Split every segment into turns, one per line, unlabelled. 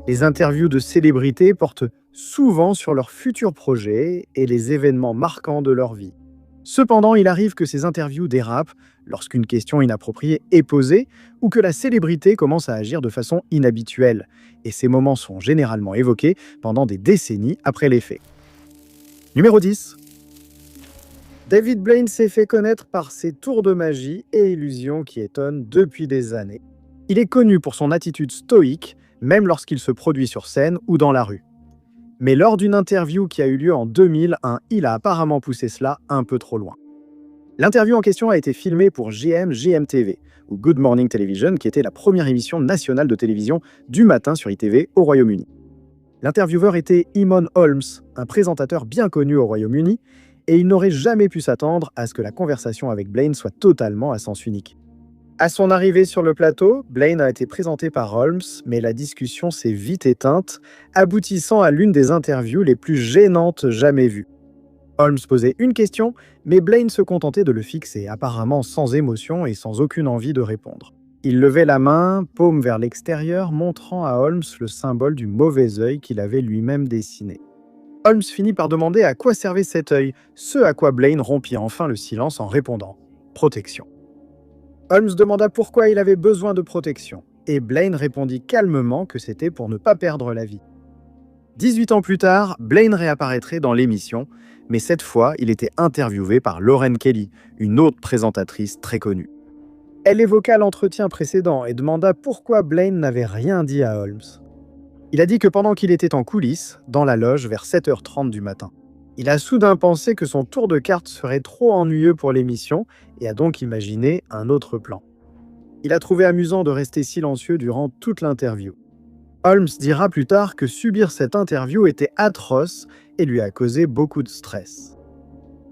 Les interviews de célébrités portent souvent sur leurs futurs projets et les événements marquants de leur vie. Cependant, il arrive que ces interviews dérapent lorsqu'une question inappropriée est posée ou que la célébrité commence à agir de façon inhabituelle. Et ces moments sont généralement évoqués pendant des décennies après les faits. Numéro 10. David Blaine s'est fait connaître par ses tours de magie et illusions qui étonnent depuis des années. Il est connu pour son attitude stoïque, même lorsqu'il se produit sur scène ou dans la rue. Mais lors d'une interview qui a eu lieu en 2001, il a apparemment poussé cela un peu trop loin. L'interview en question a été filmée pour GMTV, ou Good Morning Television, qui était la première émission nationale de télévision du matin sur ITV au Royaume-Uni. L'intervieweur était Eamon Holmes, un présentateur bien connu au Royaume-Uni, et il n'aurait jamais pu s'attendre à ce que la conversation avec Blaine soit totalement à sens unique. À son arrivée sur le plateau, Blaine a été présenté par Holmes, mais la discussion s'est vite éteinte, aboutissant à l'une des interviews les plus gênantes jamais vues. Holmes posait une question, mais Blaine se contentait de le fixer, apparemment sans émotion et sans aucune envie de répondre. Il levait la main, paume vers l'extérieur, montrant à Holmes le symbole du mauvais œil qu'il avait lui-même dessiné. Holmes finit par demander à quoi servait cet œil, ce à quoi Blaine rompit enfin le silence en répondant « protection ». Holmes demanda pourquoi il avait besoin de protection, et Blaine répondit calmement que c'était pour ne pas perdre la vie. 18 ans plus tard, Blaine réapparaîtrait dans l'émission, mais cette fois, il était interviewé par Lauren Kelly, une autre présentatrice très connue. Elle évoqua l'entretien précédent et demanda pourquoi Blaine n'avait rien dit à Holmes. Il a dit que pendant qu'il était en coulisses, dans la loge vers 7h30 du matin, il a soudain pensé que son tour de cartes serait trop ennuyeux pour l'émission et a donc imaginé un autre plan. Il a trouvé amusant de rester silencieux durant toute l'interview. Holmes dira plus tard que subir cette interview était atroce et lui a causé beaucoup de stress.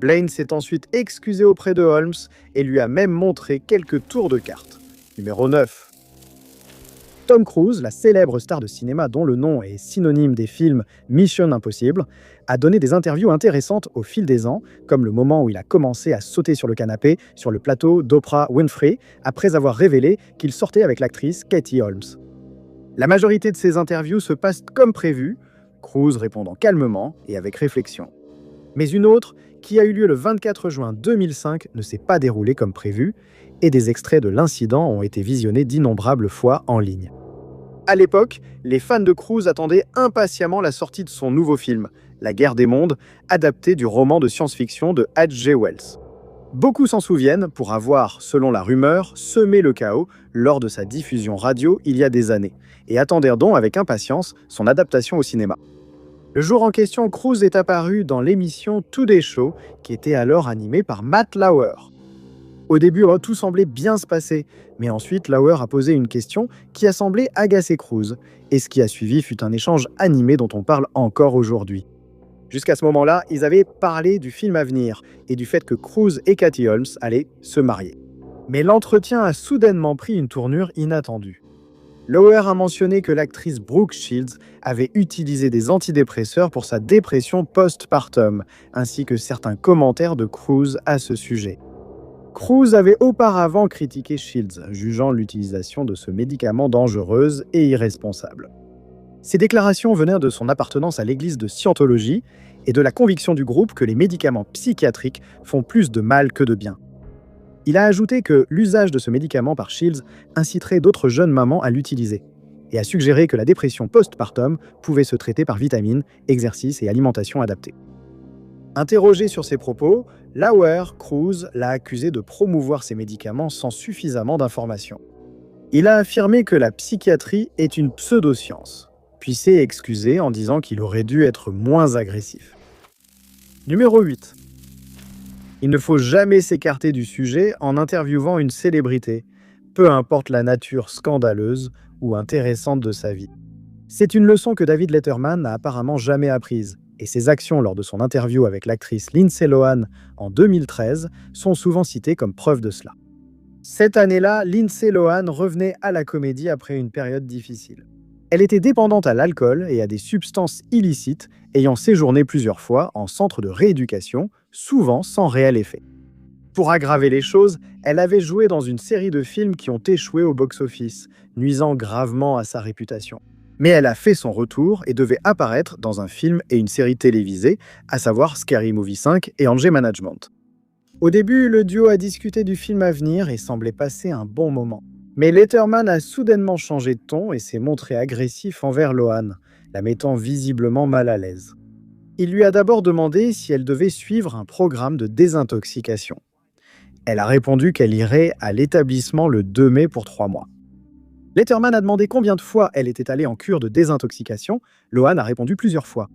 Blaine s'est ensuite excusé auprès de Holmes et lui a même montré quelques tours de cartes. Numéro 9. Tom Cruise, la célèbre star de cinéma dont le nom est synonyme des films Mission Impossible, a donné des interviews intéressantes au fil des ans, comme le moment où il a commencé à sauter sur le canapé sur le plateau d'Oprah Winfrey après avoir révélé qu'il sortait avec l'actrice Katie Holmes. La majorité de ces interviews se passent comme prévu, Cruise répondant calmement et avec réflexion. Mais une autre, qui a eu lieu le 24 juin 2005, ne s'est pas déroulée comme prévu, et des extraits de l'incident ont été visionnés d'innombrables fois en ligne. À l'époque, les fans de Cruise attendaient impatiemment la sortie de son nouveau film, La Guerre des Mondes, adapté du roman de science-fiction de H.G. Wells. Beaucoup s'en souviennent pour avoir, selon la rumeur, semé le chaos lors de sa diffusion radio il y a des années, et attendirent donc avec impatience son adaptation au cinéma. Le jour en question, Cruise est apparu dans l'émission Today Show, qui était alors animée par Matt Lauer. Au début, tout semblait bien se passer, mais ensuite Lauer a posé une question qui a semblé agacer Cruise, et ce qui a suivi fut un échange animé dont on parle encore aujourd'hui. Jusqu'à ce moment-là, ils avaient parlé du film à venir et du fait que Cruise et Katie Holmes allaient se marier. Mais l'entretien a soudainement pris une tournure inattendue. Lauer a mentionné que l'actrice Brooke Shields avait utilisé des antidépresseurs pour sa dépression postpartum, ainsi que certains commentaires de Cruise à ce sujet. Cruise avait auparavant critiqué Shields, jugeant l'utilisation de ce médicament dangereuse et irresponsable. Ces déclarations venaient de son appartenance à l'église de Scientologie et de la conviction du groupe que les médicaments psychiatriques font plus de mal que de bien. Il a ajouté que l'usage de ce médicament par Shields inciterait d'autres jeunes mamans à l'utiliser et a suggéré que la dépression postpartum pouvait se traiter par vitamines, exercice et alimentation adaptée. Interrogé sur ses propos, Lauer, Cruise, l'a accusé de promouvoir ces médicaments sans suffisamment d'informations. Il a affirmé que la psychiatrie est une pseudo-science, puis s'est excusé en disant qu'il aurait dû être moins agressif. Numéro 8. Il ne faut jamais s'écarter du sujet en interviewant une célébrité, peu importe la nature scandaleuse ou intéressante de sa vie. C'est une leçon que David Letterman n'a apparemment jamais apprise, et ses actions lors de son interview avec l'actrice Lindsay Lohan en 2013 sont souvent citées comme preuve de cela. Cette année-là, Lindsay Lohan revenait à la comédie après une période difficile. Elle était dépendante à l'alcool et à des substances illicites, ayant séjourné plusieurs fois en centre de rééducation, souvent sans réel effet. Pour aggraver les choses, elle avait joué dans une série de films qui ont échoué au box-office, nuisant gravement à sa réputation. Mais elle a fait son retour et devait apparaître dans un film et une série télévisée, à savoir Scary Movie 5 et Anger Management. Au début, le duo a discuté du film à venir et semblait passer un bon moment. Mais Letterman a soudainement changé de ton et s'est montré agressif envers Lohan, la mettant visiblement mal à l'aise. Il lui a d'abord demandé si elle devait suivre un programme de désintoxication. Elle a répondu qu'elle irait à l'établissement le 2 mai pour 3 mois. Letterman a demandé combien de fois elle était allée en cure de désintoxication. Lohan a répondu plusieurs fois.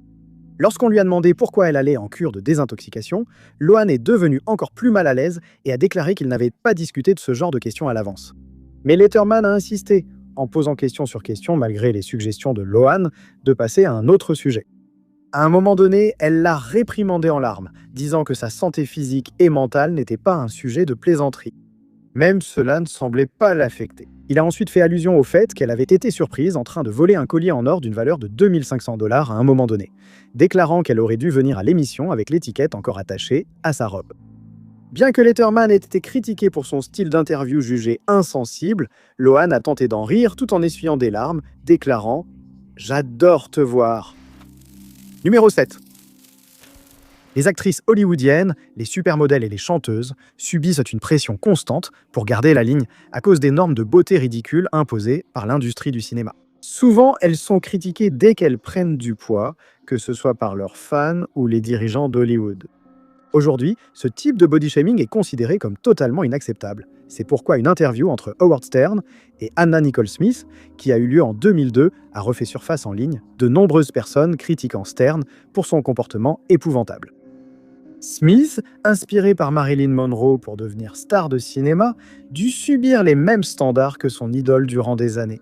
Lorsqu'on lui a demandé pourquoi elle allait en cure de désintoxication, Lohan est devenu encore plus mal à l'aise et a déclaré qu'il n'avait pas discuté de ce genre de questions à l'avance. Mais Letterman a insisté, en posant question sur question, malgré les suggestions de Lohan, de passer à un autre sujet. À un moment donné, elle l'a réprimandé en larmes, disant que sa santé physique et mentale n'était pas un sujet de plaisanterie. Même cela ne semblait pas l'affecter. Il a ensuite fait allusion au fait qu'elle avait été surprise en train de voler un collier en or d'une valeur de 2 500 $ à un moment donné, déclarant qu'elle aurait dû venir à l'émission avec l'étiquette encore attachée à sa robe. Bien que Letterman ait été critiqué pour son style d'interview jugé insensible, Lohan a tenté d'en rire tout en essuyant des larmes, déclarant « J'adore te voir ». Numéro 7. Les actrices hollywoodiennes, les supermodèles et les chanteuses subissent une pression constante pour garder la ligne à cause des normes de beauté ridicules imposées par l'industrie du cinéma. Souvent, elles sont critiquées dès qu'elles prennent du poids, que ce soit par leurs fans ou les dirigeants d'Hollywood. Aujourd'hui, ce type de body shaming est considéré comme totalement inacceptable. C'est pourquoi une interview entre Howard Stern et Anna Nicole Smith, qui a eu lieu en 2002, a refait surface en ligne, de nombreuses personnes critiquant Stern pour son comportement épouvantable. Smith, inspirée par Marilyn Monroe pour devenir star de cinéma, dut subir les mêmes standards que son idole durant des années.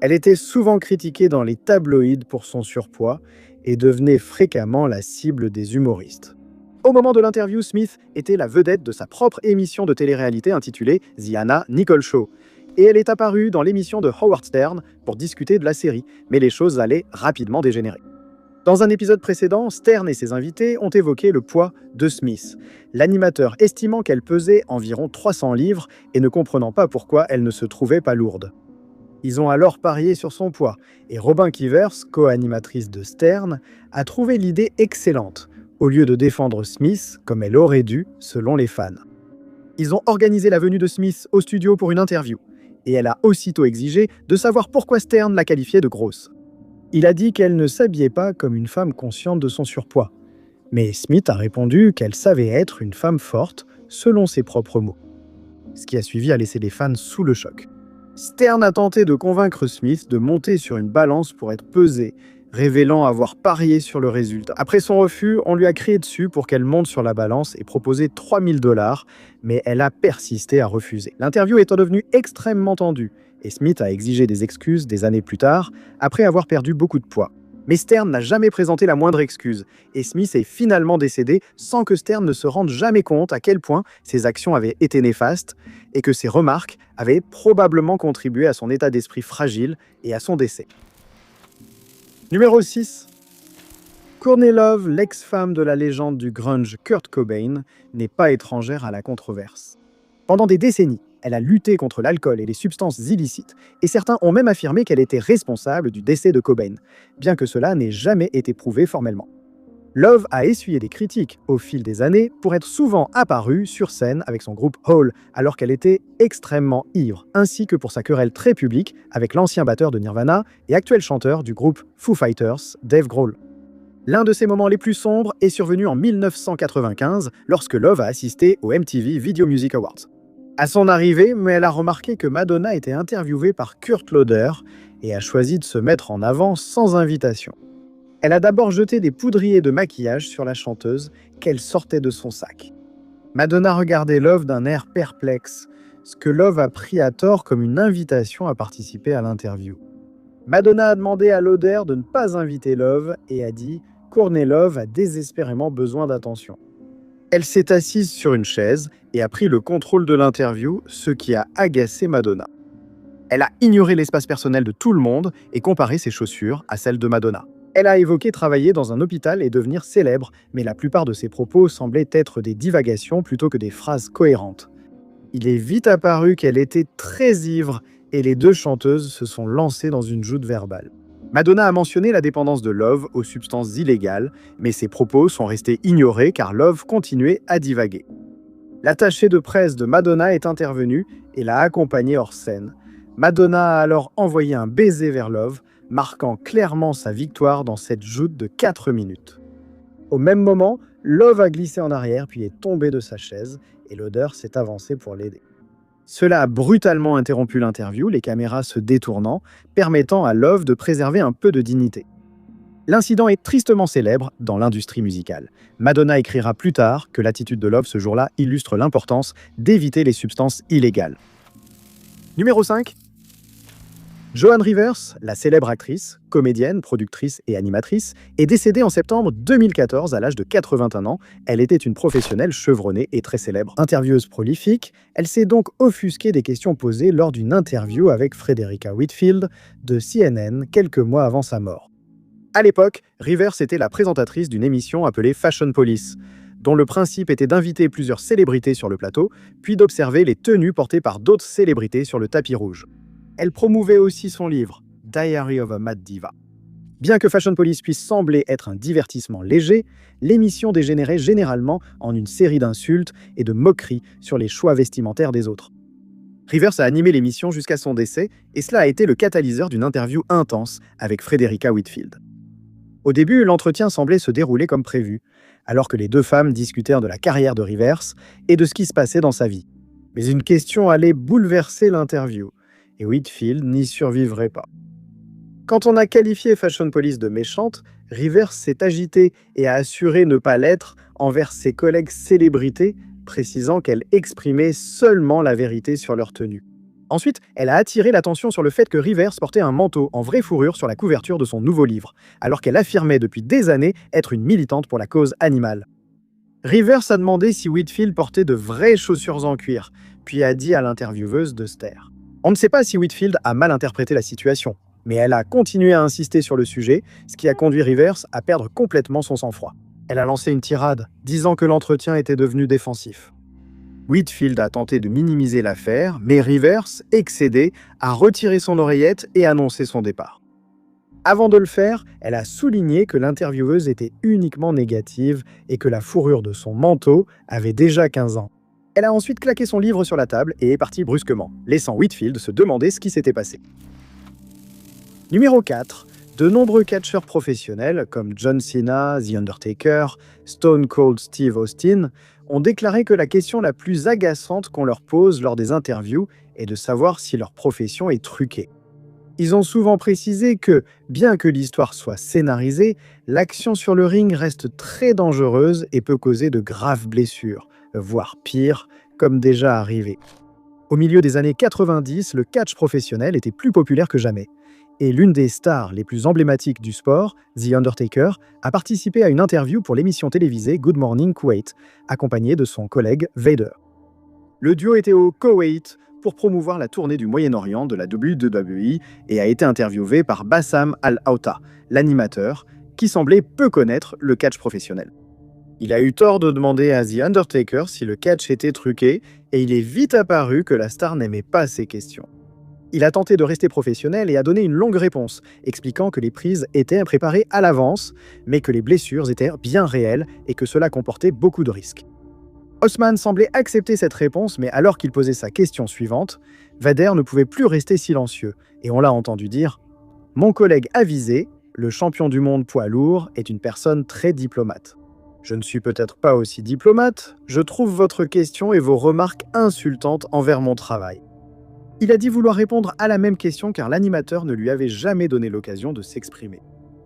Elle était souvent critiquée dans les tabloïds pour son surpoids et devenait fréquemment la cible des humoristes. Au moment de l'interview, Smith était la vedette de sa propre émission de télé-réalité intitulée The Anna Nicole Show. Et elle est apparue dans l'émission de Howard Stern pour discuter de la série, mais les choses allaient rapidement dégénérer. Dans un épisode précédent, Stern et ses invités ont évoqué le poids de Smith, l'animateur estimant qu'elle pesait environ 300 livres et ne comprenant pas pourquoi elle ne se trouvait pas lourde. Ils ont alors parié sur son poids, et Robin Quivers, co-animatrice de Stern, a trouvé l'idée excellente, au lieu de défendre Smith comme elle aurait dû, selon les fans. Ils ont organisé la venue de Smith au studio pour une interview, et elle a aussitôt exigé de savoir pourquoi Stern la qualifiait de grosse. Il a dit qu'elle ne s'habillait pas comme une femme consciente de son surpoids. Mais Smith a répondu qu'elle savait être une femme forte, selon ses propres mots. Ce qui a suivi a laissé les fans sous le choc. Stern a tenté de convaincre Smith de monter sur une balance pour être pesée, révélant avoir parié sur le résultat. Après son refus, on lui a crié dessus pour qu'elle monte sur la balance et proposé 3 000 $, mais elle a persisté à refuser. L'interview étant devenue extrêmement tendue, et Smith a exigé des excuses des années plus tard, après avoir perdu beaucoup de poids. Mais Stern n'a jamais présenté la moindre excuse, et Smith est finalement décédé sans que Stern ne se rende jamais compte à quel point ses actions avaient été néfastes, et que ses remarques avaient probablement contribué à son état d'esprit fragile et à son décès. Numéro 6. Courtney Love, l'ex-femme de la légende du grunge Kurt Cobain, n'est pas étrangère à la controverse. Pendant des décennies, elle a lutté contre l'alcool et les substances illicites, et certains ont même affirmé qu'elle était responsable du décès de Cobain, bien que cela n'ait jamais été prouvé formellement. Love a essuyé des critiques au fil des années pour être souvent apparue sur scène avec son groupe Hole, alors qu'elle était extrêmement ivre, ainsi que pour sa querelle très publique avec l'ancien batteur de Nirvana et actuel chanteur du groupe Foo Fighters, Dave Grohl. L'un de ces moments les plus sombres est survenu en 1995, lorsque Love a assisté au MTV Video Music Awards. À son arrivée, elle a remarqué que Madonna était interviewée par Kurt Loder et a choisi de se mettre en avant sans invitation. Elle a d'abord jeté des poudriers de maquillage sur la chanteuse qu'elle sortait de son sac. Madonna regardait Love d'un air perplexe, ce que Love a pris à tort comme une invitation à participer à l'interview. Madonna a demandé à Loder de ne pas inviter Love et a dit « Courtney Love a désespérément besoin d'attention ». Elle s'est assise sur une chaise et a pris le contrôle de l'interview, ce qui a agacé Madonna. Elle a ignoré l'espace personnel de tout le monde et comparé ses chaussures à celles de Madonna. Elle a évoqué travailler dans un hôpital et devenir célèbre, mais la plupart de ses propos semblaient être des divagations plutôt que des phrases cohérentes. Il est vite apparu qu'elle était très ivre et les deux chanteuses se sont lancées dans une joute verbale. Madonna a mentionné la dépendance de Love aux substances illégales, mais ses propos sont restés ignorés car Love continuait à divaguer. L'attaché de presse de Madonna est intervenu et l'a accompagnée hors scène. Madonna a alors envoyé un baiser vers Love, marquant clairement sa victoire dans cette joute de 4 minutes. Au même moment, Love a glissé en arrière puis est tombé de sa chaise et l'odeur s'est avancée pour l'aider. Cela a brutalement interrompu l'interview, les caméras se détournant, permettant à Love de préserver un peu de dignité. L'incident est tristement célèbre dans l'industrie musicale. Madonna écrira plus tard que l'attitude de Love ce jour-là illustre l'importance d'éviter les substances illégales. Numéro 5. Joan Rivers, la célèbre actrice, comédienne, productrice et animatrice, est décédée en septembre 2014 à l'âge de 81 ans. Elle était une professionnelle chevronnée et très célèbre. Intervieweuse prolifique, elle s'est donc offusquée des questions posées lors d'une interview avec Frederica Whitfield de CNN quelques mois avant sa mort. À l'époque, Rivers était la présentatrice d'une émission appelée Fashion Police, dont le principe était d'inviter plusieurs célébrités sur le plateau, puis d'observer les tenues portées par d'autres célébrités sur le tapis rouge. Elle promouvait aussi son livre, Diary of a Mad Diva. Bien que Fashion Police puisse sembler être un divertissement léger, l'émission dégénérait généralement en une série d'insultes et de moqueries sur les choix vestimentaires des autres. Rivers a animé l'émission jusqu'à son décès, et cela a été le catalyseur d'une interview intense avec Frederica Whitfield. Au début, l'entretien semblait se dérouler comme prévu, alors que les deux femmes discutèrent de la carrière de Rivers et de ce qui se passait dans sa vie. Mais une question allait bouleverser l'interview, et Whitfield n'y survivrait pas. Quand on a qualifié Fashion Police de méchante, Rivers s'est agitée et a assuré ne pas l'être envers ses collègues célébrités, précisant qu'elle exprimait seulement la vérité sur leur tenue. Ensuite, elle a attiré l'attention sur le fait que Rivers portait un manteau en vraie fourrure sur la couverture de son nouveau livre, alors qu'elle affirmait depuis des années être une militante pour la cause animale. Rivers a demandé si Whitfield portait de vraies chaussures en cuir, puis a dit à l'intervieweuse de se taire. On ne sait pas si Whitfield a mal interprété la situation, mais elle a continué à insister sur le sujet, ce qui a conduit Rivers à perdre complètement son sang-froid. Elle a lancé une tirade, disant que l'entretien était devenu défensif. Whitfield a tenté de minimiser l'affaire, mais Rivers, excédé, a retiré son oreillette et annoncé son départ. Avant de le faire, elle a souligné que l'intervieweuse était uniquement négative et que la fourrure de son manteau avait déjà 15 ans. Elle a ensuite claqué son livre sur la table et est partie brusquement, laissant Whitfield se demander ce qui s'était passé. Numéro 4. De nombreux catcheurs professionnels, comme John Cena, The Undertaker, Stone Cold Steve Austin, ont déclaré que la question la plus agaçante qu'on leur pose lors des interviews est de savoir si leur profession est truquée. Ils ont souvent précisé que, bien que l'histoire soit scénarisée, l'action sur le ring reste très dangereuse et peut causer de graves blessures, voire pire, comme déjà arrivé. Au milieu des années 90, le catch professionnel était plus populaire que jamais. Et l'une des stars les plus emblématiques du sport, The Undertaker, a participé à une interview pour l'émission télévisée Good Morning Kuwait, accompagné de son collègue Vader. Le duo était au Koweït pour promouvoir la tournée du Moyen-Orient de la WWE et a été interviewé par Bassam Al-Aouta, l'animateur, qui semblait peu connaître le catch professionnel. Il a eu tort de demander à The Undertaker si le catch était truqué, et il est vite apparu que la star n'aimait pas ces questions. Il a tenté de rester professionnel et a donné une longue réponse, expliquant que les prises étaient préparées à l'avance, mais que les blessures étaient bien réelles et que cela comportait beaucoup de risques. Osman semblait accepter cette réponse, mais alors qu'il posait sa question suivante, Vader ne pouvait plus rester silencieux, et on l'a entendu dire « Mon collègue avisé, le champion du monde poids lourd, est une personne très diplomate. Je ne suis peut-être pas aussi diplomate, je trouve votre question et vos remarques insultantes envers mon travail. » Il a dit vouloir répondre à la même question car l'animateur ne lui avait jamais donné l'occasion de s'exprimer.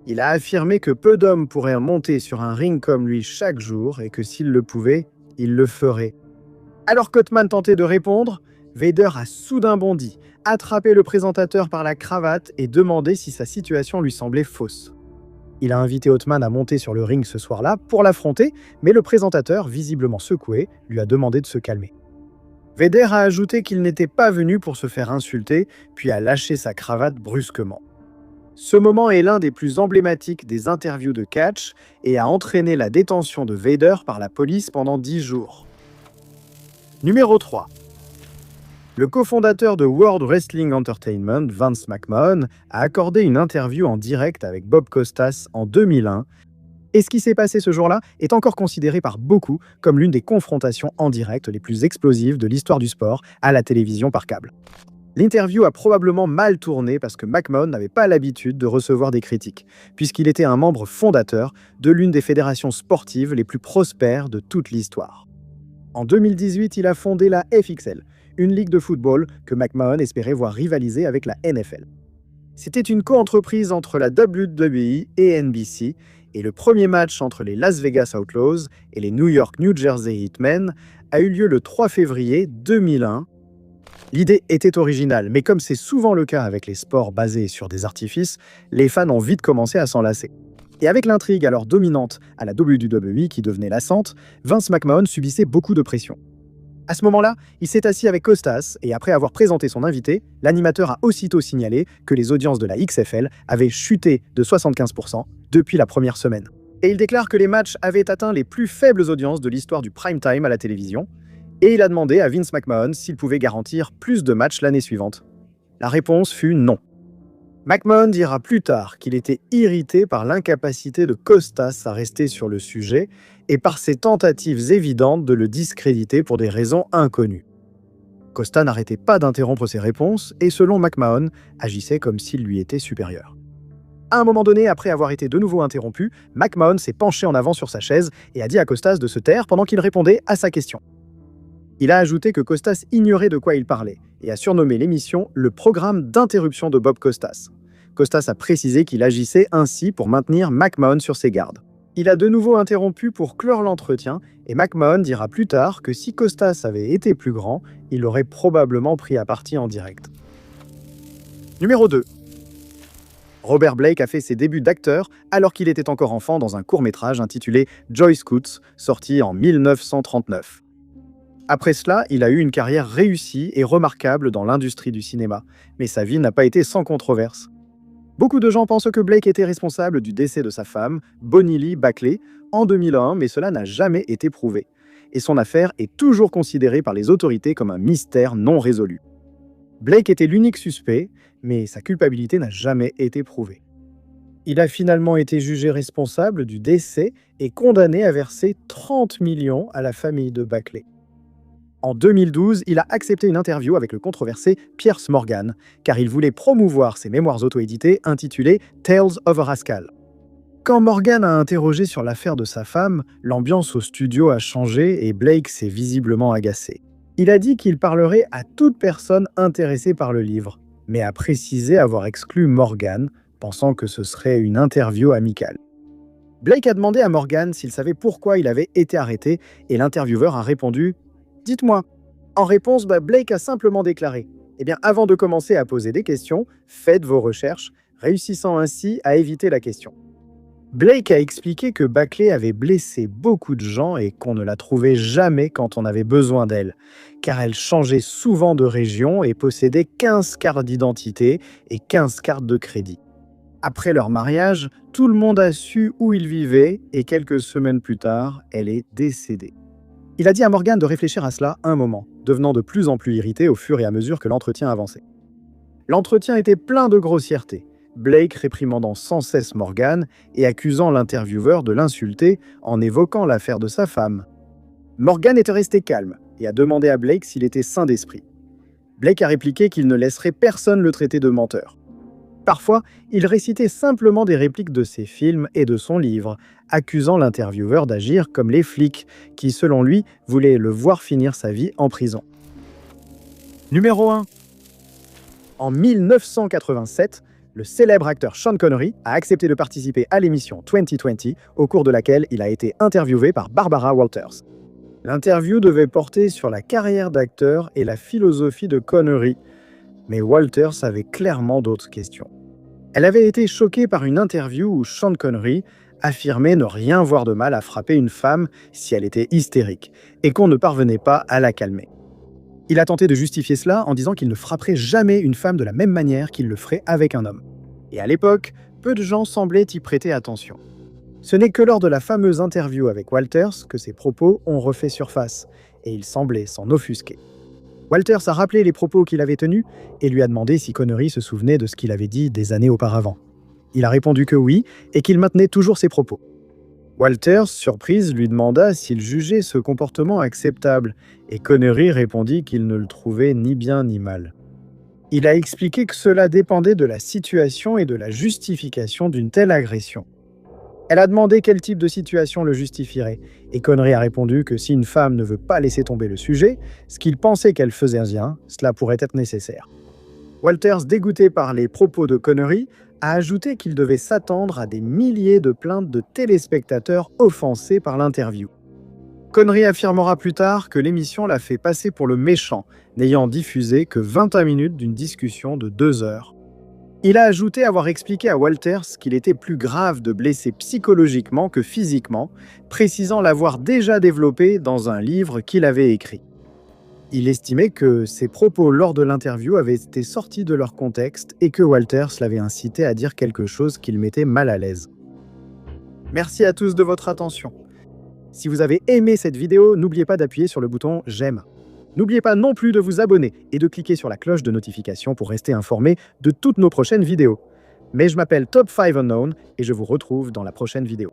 Il a affirmé que peu d'hommes pourraient monter sur un ring comme lui chaque jour et que s'il le pouvait, il le ferait. Alors qu'Ottman tentait de répondre, Vader a soudain bondi, attrapé le présentateur par la cravate et demandé si sa situation lui semblait fausse. Il a invité Ottman à monter sur le ring ce soir-là pour l'affronter, mais le présentateur, visiblement secoué, lui a demandé de se calmer. Vader a ajouté qu'il n'était pas venu pour se faire insulter, puis a lâché sa cravate brusquement. Ce moment est l'un des plus emblématiques des interviews de catch et a entraîné la détention de Vader par la police pendant 10 jours. Numéro 3. Le cofondateur de World Wrestling Entertainment, Vince McMahon, a accordé une interview en direct avec Bob Costas en 2001, et ce qui s'est passé ce jour-là est encore considéré par beaucoup comme l'une des confrontations en direct les plus explosives de l'histoire du sport à la télévision par câble. L'interview a probablement mal tourné parce que McMahon n'avait pas l'habitude de recevoir des critiques, puisqu'il était un membre fondateur de l'une des fédérations sportives les plus prospères de toute l'histoire. En 2018, il a fondé la FXL, une ligue de football que McMahon espérait voir rivaliser avec la NFL. C'était une coentreprise entre la WWE et NBC, et le premier match entre les Las Vegas Outlaws et les New York-New Jersey Hitmen a eu lieu le 3 février 2001. L'idée était originale, mais comme c'est souvent le cas avec les sports basés sur des artifices, les fans ont vite commencé à s'en lasser. Et avec l'intrigue alors dominante à la WWE qui devenait lassante, Vince McMahon subissait beaucoup de pression. À ce moment-là, il s'est assis avec Costas et après avoir présenté son invité, l'animateur a aussitôt signalé que les audiences de la XFL avaient chuté de 75% depuis la première semaine. Et il déclare que les matchs avaient atteint les plus faibles audiences de l'histoire du prime time à la télévision, et il a demandé à Vince McMahon s'il pouvait garantir plus de matchs l'année suivante. La réponse fut non. McMahon dira plus tard qu'il était irrité par l'incapacité de Costas à rester sur le sujet et par ses tentatives évidentes de le discréditer pour des raisons inconnues. Costa n'arrêtait pas d'interrompre ses réponses et, selon McMahon, agissait comme s'il lui était supérieur. À un moment donné, après avoir été de nouveau interrompu, McMahon s'est penché en avant sur sa chaise et a dit à Costas de se taire pendant qu'il répondait à sa question. Il a ajouté que Costas ignorait de quoi il parlait et a surnommé l'émission le programme d'interruption de Bob Costas. Costas a précisé qu'il agissait ainsi pour maintenir McMahon sur ses gardes. Il a de nouveau interrompu pour clore l'entretien et McMahon dira plus tard que si Costas avait été plus grand, il aurait probablement pris à partie en direct. Numéro 2. Robert Blake a fait ses débuts d'acteur alors qu'il était encore enfant dans un court-métrage intitulé Joy Scouts, sorti en 1939. Après cela, il a eu une carrière réussie et remarquable dans l'industrie du cinéma, mais sa vie n'a pas été sans controverse. Beaucoup de gens pensent que Blake était responsable du décès de sa femme, Bonnie Lee Bakley, en 2001, mais cela n'a jamais été prouvé. Et son affaire est toujours considérée par les autorités comme un mystère non résolu. Blake était l'unique suspect, mais sa culpabilité n'a jamais été prouvée. Il a finalement été jugé responsable du décès et condamné à verser 30 millions à la famille de Bakley. En 2012, il a accepté une interview avec le controversé Piers Morgan, car il voulait promouvoir ses mémoires auto-éditées intitulées Tales of a Rascal. Quand Morgan a interrogé sur l'affaire de sa femme, l'ambiance au studio a changé et Blake s'est visiblement agacé. Il a dit qu'il parlerait à toute personne intéressée par le livre, mais a précisé avoir exclu Morgan, pensant que ce serait une interview amicale. Blake a demandé à Morgan s'il savait pourquoi il avait été arrêté et l'intervieweur a répondu « Dites-moi ». En réponse, Blake a simplement déclaré « Eh bien, avant de commencer à poser des questions, faites vos recherches, réussissant ainsi à éviter la question ». Blake a expliqué que Bakley avait blessé beaucoup de gens et qu'on ne la trouvait jamais quand on avait besoin d'elle, car elle changeait souvent de région et possédait 15 cartes d'identité et 15 cartes de crédit. Après leur mariage, tout le monde a su où il vivait et quelques semaines plus tard, elle est décédée. Il a dit à Morgan de réfléchir à cela un moment, devenant de plus en plus irrité au fur et à mesure que l'entretien avançait. L'entretien était plein de grossièretés, Blake réprimandant sans cesse Morgan et accusant l'intervieweur de l'insulter en évoquant l'affaire de sa femme. Morgan était resté calme et a demandé à Blake s'il était sain d'esprit. Blake a répliqué qu'il ne laisserait personne le traiter de menteur. Parfois, il récitait simplement des répliques de ses films et de son livre, accusant l'intervieweur d'agir comme les flics, qui, selon lui, voulaient le voir finir sa vie en prison. Numéro 1. En 1987, le célèbre acteur Sean Connery a accepté de participer à l'émission 2020, au cours de laquelle il a été interviewé par Barbara Walters. L'interview devait porter sur la carrière d'acteur et la philosophie de Connery, mais Walters avait clairement d'autres questions. Elle avait été choquée par une interview où Sean Connery affirmait ne rien voir de mal à frapper une femme si elle était hystérique, et qu'on ne parvenait pas à la calmer. Il a tenté de justifier cela en disant qu'il ne frapperait jamais une femme de la même manière qu'il le ferait avec un homme. Et à l'époque, peu de gens semblaient y prêter attention. Ce n'est que lors de la fameuse interview avec Walters que ses propos ont refait surface, et il semblait s'en offusquer. Walters a rappelé les propos qu'il avait tenus et lui a demandé si Connery se souvenait de ce qu'il avait dit des années auparavant. Il a répondu que oui et qu'il maintenait toujours ses propos. Walters, surprise, lui demanda s'il jugeait ce comportement acceptable et Connery répondit qu'il ne le trouvait ni bien ni mal. Il a expliqué que cela dépendait de la situation et de la justification d'une telle agression. Elle a demandé quel type de situation le justifierait, et Connery a répondu que si une femme ne veut pas laisser tomber le sujet, ce qu'il pensait qu'elle faisait bien, cela pourrait être nécessaire. Walters, dégoûté par les propos de Connery, a ajouté qu'il devait s'attendre à des milliers de plaintes de téléspectateurs offensés par l'interview. Connery affirmera plus tard que l'émission l'a fait passer pour le méchant, n'ayant diffusé que 21 minutes d'une discussion de 2 heures. Il a ajouté avoir expliqué à Walters qu'il était plus grave de blesser psychologiquement que physiquement, précisant l'avoir déjà développé dans un livre qu'il avait écrit. Il estimait que ses propos lors de l'interview avaient été sortis de leur contexte et que Walters l'avait incité à dire quelque chose qui le mettait mal à l'aise. Merci à tous de votre attention. Si vous avez aimé cette vidéo, n'oubliez pas d'appuyer sur le bouton « J'aime ». N'oubliez pas non plus de vous abonner et de cliquer sur la cloche de notification pour rester informé de toutes nos prochaines vidéos. Mais je m'appelle Top 5 Unknown et je vous retrouve dans la prochaine vidéo.